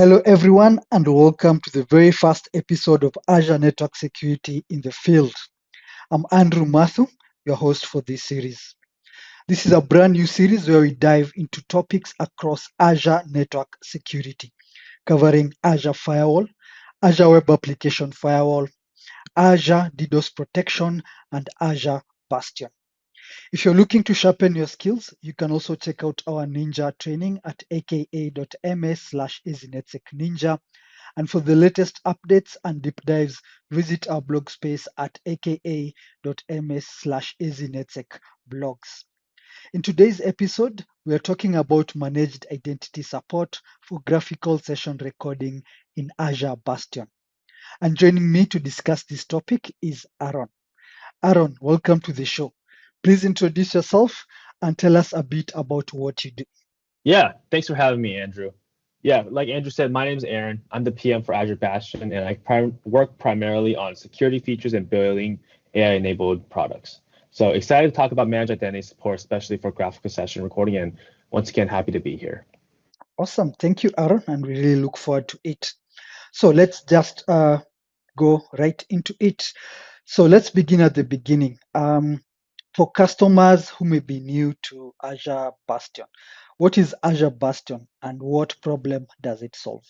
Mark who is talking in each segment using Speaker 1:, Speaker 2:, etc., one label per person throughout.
Speaker 1: Hello, everyone, and welcome to the very first episode of Azure Network Security in the Field. I'm Andrew Mathu, your host for this series. This is a brand new series where we dive into topics across Azure Network Security, covering Azure Firewall, Azure Web Application Firewall, Azure DDoS Protection, and Azure Bastion. If you're looking to sharpen your skills, you can also check out our Ninja training at aka.ms/easynetsecninja. And for the latest updates and deep dives, visit our blog space at aka.ms/easynetsecblogs. In today's episode, we are talking about managed identity support for graphical session recording in Azure Bastion. And joining me to discuss this topic is Aaron. Aaron, welcome to the show. Please introduce yourself and tell us a bit about what you do.
Speaker 2: Yeah, thanks for having me, Andrew. Yeah, like Andrew said, my name is Aaron. I'm the PM for Azure Bastion, and I work primarily on security features and building AI-enabled products. So excited to talk about managed identity support, especially for graphical session recording, and once again, happy to be here.
Speaker 1: Awesome. Thank you, Aaron, and we really look forward to it. So let's just go right into it. So let's begin at the beginning. For customers who may be new to Azure Bastion, what is Azure Bastion and what problem does it solve?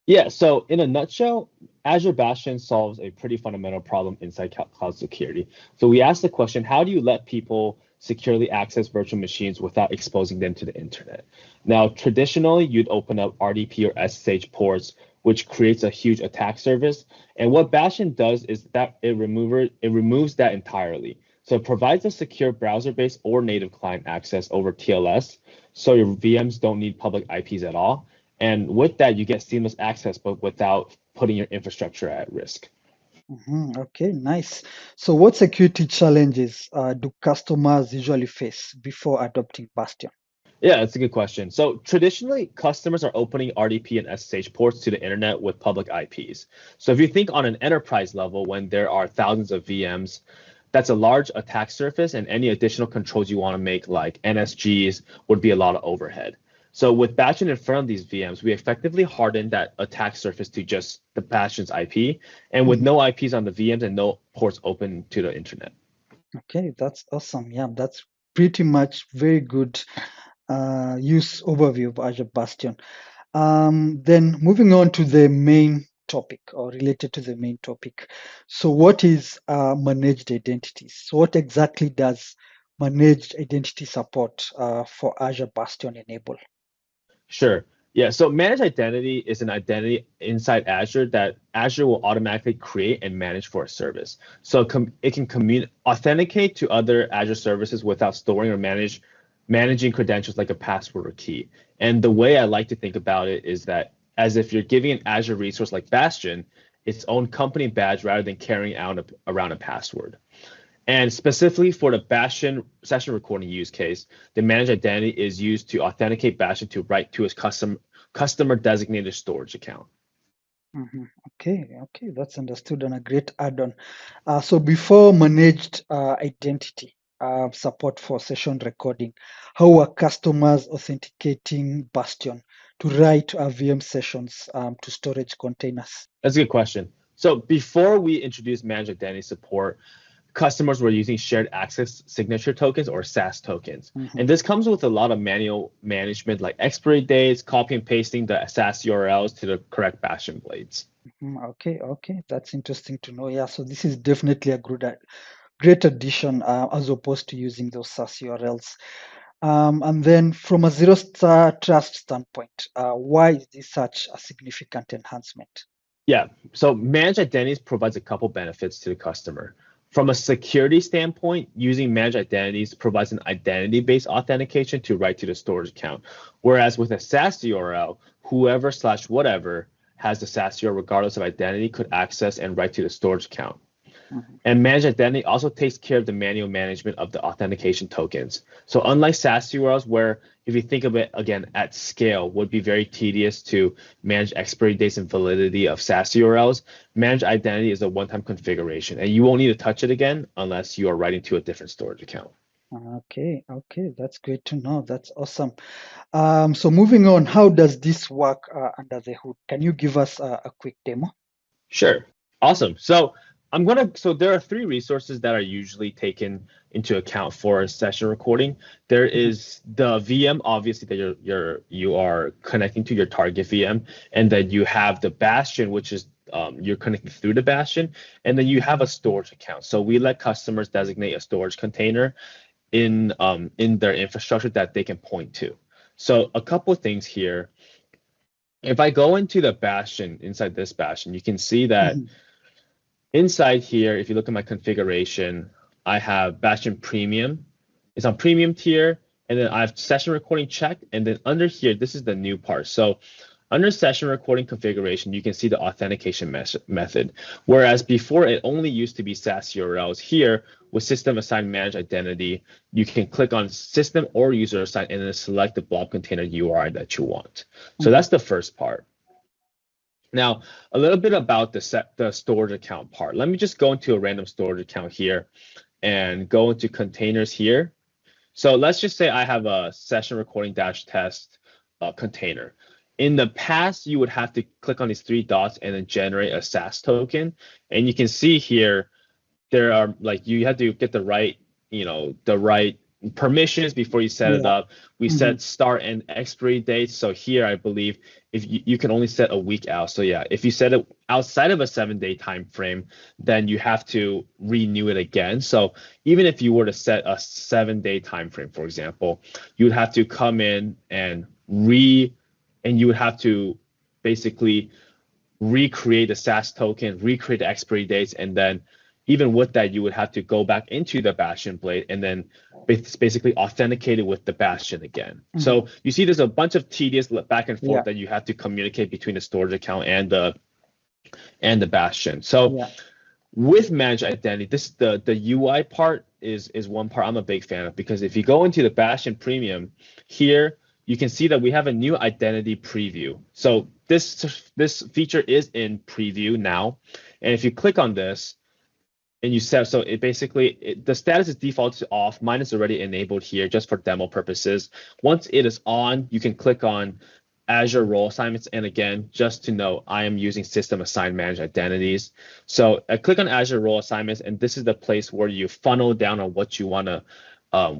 Speaker 2: Yeah, so in a nutshell, Azure Bastion solves a pretty fundamental problem inside cloud security. So we asked the question, how do you let people securely access virtual machines without exposing them to the internet? Now, traditionally, you'd open up RDP or SSH ports, which creates a huge attack surface. And what Bastion does is that it removes that entirely. So it provides a secure browser-based or native client access over TLS, so your VMs don't need public IPs at all. And with that, you get seamless access, but without putting your infrastructure at risk.
Speaker 1: Okay, nice. So, what security challenges do customers usually face before adopting Bastion?
Speaker 2: Yeah, that's a good question. So traditionally, customers are opening RDP and SSH ports to the internet with public IPs. So if you think on an enterprise level, when there are thousands of VMs, that's a large attack surface, and any additional controls you want to make, like NSGs, would be a lot of overhead. So with Bastion in front of these VMs, we effectively harden that attack surface to just the Bastion's IP, and with
Speaker 1: Mhm.
Speaker 2: no IPs on the VMs and no ports open to the internet.
Speaker 1: Okay, that's awesome. Yeah, that's pretty much very good use overview of Azure Bastion. Then moving on to the main topic or related to the main topic. So what is managed identities? So what exactly does managed identity support for Azure Bastion enable?
Speaker 2: Sure. Yeah. So managed identity is an identity inside Azure that Azure will automatically create and manage for a service. So it can authenticate to other Azure services without storing or managing credentials like a password or key. And the way I like to think about it is that as if you're giving an Azure resource like Bastion its own company badge rather than carrying out around a password. And specifically for the Bastion session recording use case, the managed identity is used to authenticate Bastion to write to his customer designated storage account.
Speaker 1: Mhm. Okay, that's understood and a great add-on. So before managed identity support for session recording, how are customers authenticating Bastion to write VM sessions to storage containers?
Speaker 2: That's a good question. So before we introduced managed identity support, customers were using shared access signature tokens or SAS tokens.
Speaker 1: Mhm.
Speaker 2: And this comes with a lot of manual management like expiry dates, copy and pasting the SAS URLs to the correct Bastion blades.
Speaker 1: Okay, that's interesting to know. Yeah, so this is definitely a great addition as opposed to using those SAS URLs. And then from a zero-star trust standpoint, why is this such a significant enhancement?
Speaker 2: Yeah, so managed identities provides a couple benefits to the customer. From a security standpoint, using managed identities provides an identity-based authentication to write to the storage account. Whereas with a SaaS URL, whoever slash whatever has the SaaS URL, regardless of identity, could access and write to the storage account.
Speaker 1: Mhm.
Speaker 2: And managed identity also takes care of the manual management of the authentication tokens. So unlike SaaS URLs, where if you think of it again at scale, would be very tedious to manage expiry dates and validity of SaaS URLs, managed identity is a one-time configuration, and you won't need to touch it again unless you are writing to a different storage account.
Speaker 1: Okay, that's great to know. That's awesome. So moving on, how does this work under the hood? Can you give us a quick demo?
Speaker 2: Sure. Awesome. So there are three resources that are usually taken into account for a session recording. There is the VM, obviously, that you are connecting to your target VM, and then you have the Bastion, which is you're connecting through the Bastion, and then you have a storage account. So we let customers designate a storage container in their infrastructure that they can point to. So a couple of things here. If I go into the Bastion, inside this Bastion, you can see that inside here, if you look at my configuration, I have Bastion Premium. It's on premium tier, and then I have session recording checked, and then under here, this is the new part. So under session recording configuration, you can see the authentication method. Whereas before, it only used to be SaaS URLs. Here, with system assigned managed identity, you can click on system or user assigned and then select the blob container URI that you want. So that's the first part. Now, a little bit about the storage account part. Let me just go into a random storage account here and go into containers here. So let's just say I have a session recording -test container. In the past, you would have to click on these three dots and then generate a SaaS token. And you can see here, there are like you have to get the right permissions before you set it up. We set start and expiry dates. So here, I believe if you can only set a week out. So yeah, if you set it outside of a 7-day time frame, then you have to renew it again. So even if you were to set a 7-day time frame, for example, you would have to come in and you would have to basically recreate the SaaS token, recreate the expiry dates, and then even with that, you would have to go back into the Bastion blade and then basically authenticate it with the Bastion again. So you see there's a bunch of tedious back and forth that you have to communicate between the storage account and the Bastion. So with managed identity, the UI part is one part I'm a big fan of, because if you go into the Bastion Premium here, you can see that we have a new identity preview. So this feature is in preview now. And if you click on this, and you set, so it basically, the status is default to off. Mine is already enabled here just for demo purposes. Once it is on, you can click on Azure role assignments. And again, just to know, I am using system assigned managed identities. So I click on Azure role assignments, and this is the place where you funnel down on what you want to,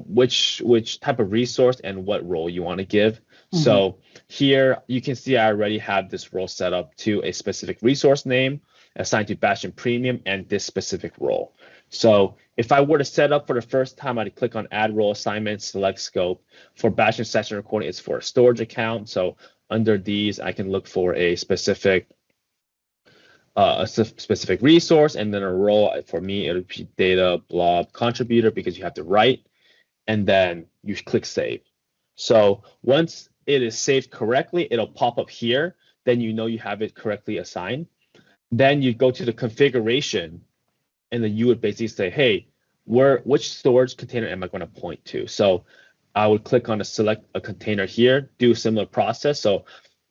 Speaker 2: which type of resource and what role you want to give. So here you can see I already have this role set up to a specific resource name assigned to Bastion Premium and this specific role. So if I were to set up for the first time, I'd click on Add Role Assignment, select Scope. For Bastion Session Recording, it's for a storage account. So under these, I can look for a specific resource, and then a role. For me, it'll be Data Blob Contributor, because you have to write, and then you click Save. So once it is saved correctly, it'll pop up here. Then you know you have it correctly assigned. Then you go to the configuration, and then you would basically say, hey, which storage container am I going to point to? So I would click on select a container here, do a similar process. So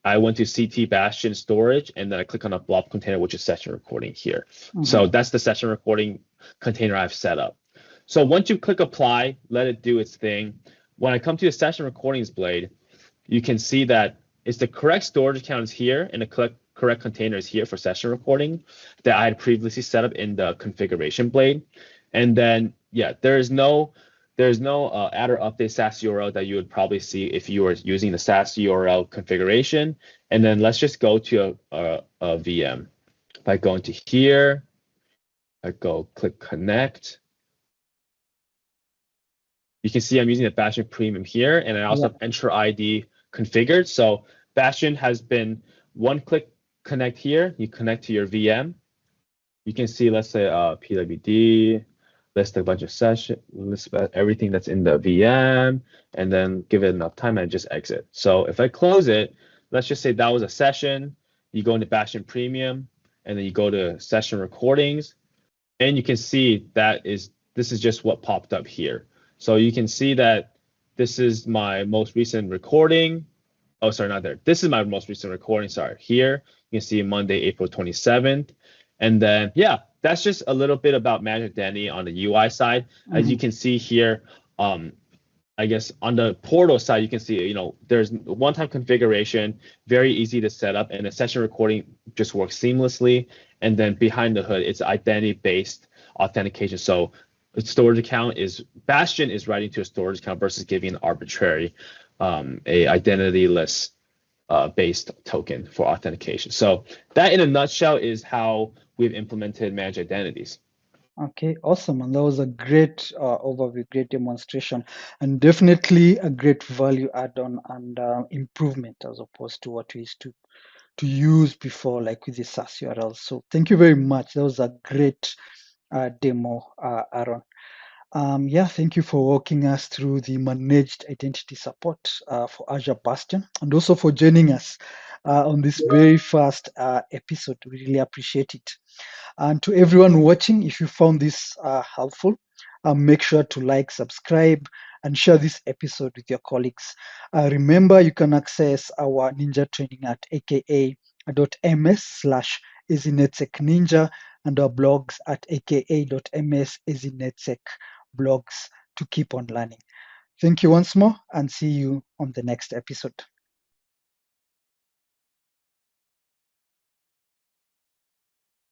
Speaker 2: I went to CT Bastion storage, and then I click on a blob container, which is session recording here. So that's the session recording container I've set up. So once you click apply, let it do its thing. When I come to the session recordings blade, you can see that it's the correct storage account is here, and the correct container is here for session recording that I had previously set up in the configuration blade. And then, yeah, there's no add or update SaaS URL that you would probably see if you were using the SaaS URL configuration. And then let's just go to a VM. If I go into here, I go click connect. You can see I'm using the Bastion Premium here, and I also have Enter ID configured. So Bastion has been one-click connect here. You connect to your VM. You can see, let's say PWD, list a bunch of sessions, list everything that's in the VM, and then give it enough time and just exit. So if I close it, let's just say that was a session. You go into Bastion Premium, and then you go to session recordings, and you can see this is just what popped up here. So you can see that this is my most recent recording. Oh, sorry, not there. This is my most recent recording. Sorry, here you can see Monday, April 27th. And then, yeah, that's just a little bit about managed identity on the UI side. As you can see here, I guess on the portal side, you can see, there's one-time configuration, very easy to set up, and the session recording just works seamlessly. And then behind the hood, it's identity-based authentication. So a storage account Bastion is writing to a storage account versus giving an arbitrary, a identityless based token for authentication. So that in a nutshell is how we've implemented managed identities.
Speaker 1: Okay, awesome. And that was a great overview, great demonstration, and definitely a great value add-on and improvement as opposed to what we used to use before, like with the SaaS URL. So thank you very much. That was a great demo, Aaron. Yeah, thank you for walking us through the managed identity support for Azure Bastion, and also for joining us on this very first episode. We really appreciate it. And to everyone watching, if you found this helpful, make sure to like, subscribe, and share this episode with your colleagues. Remember, you can access our Ninja training at aka.ms/easynetsec and our blogs at aka.ms/easynetsec blogs to keep on learning. Thank you once more and see you on the next episode.